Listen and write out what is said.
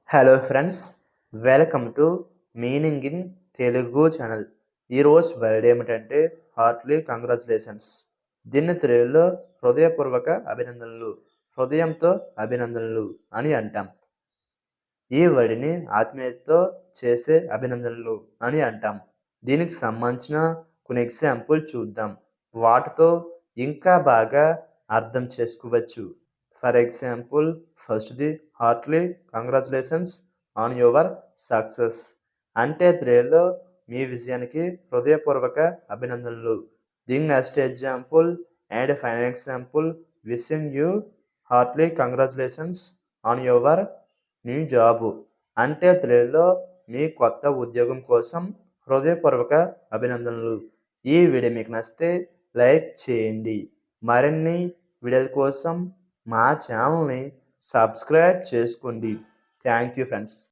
Hello friends, welcome to meaning in Telugu channel. ఈరోజు word ఏమిటంటే Hartley congratulations. దీన్ని తెలుగులో హృదయపూర్వక అభినందనలు, హృదయంతో అభినందనలు అని అంటాం. ఈ వర్డ్ని ఆత్మీయతతో చేసే అభినందనలు అని అంటాం. దీనికి సంబంధించిన కొన్ని ఎగ్జాంపుల్ చూద్దాం. వాటితో ఇంకా బాగా అర్థం చేసుకోవచ్చు. ఫర్ ఎగ్జాంపుల్, ఫస్ట్‌ది Hartley congratulations on your success. అంటే తెలుగులో మీ విజయానికి హృదయపూర్వక అభినందనలు. దీని next example and final example, wishing you Hartley congratulations on your new job. అంటే తెలుగులో మీ కొత్త ఉద్యోగం కోసం హృదయపూర్వక అభినందనలు. ఈ వీడియో మీకు నచ్చితే లైక్ చేయండి. మరిన్ని వీడియోల కోసం మా ఛానల్ని సబ్స్క్రైబ్ చేసుకోండి. Thank you friends.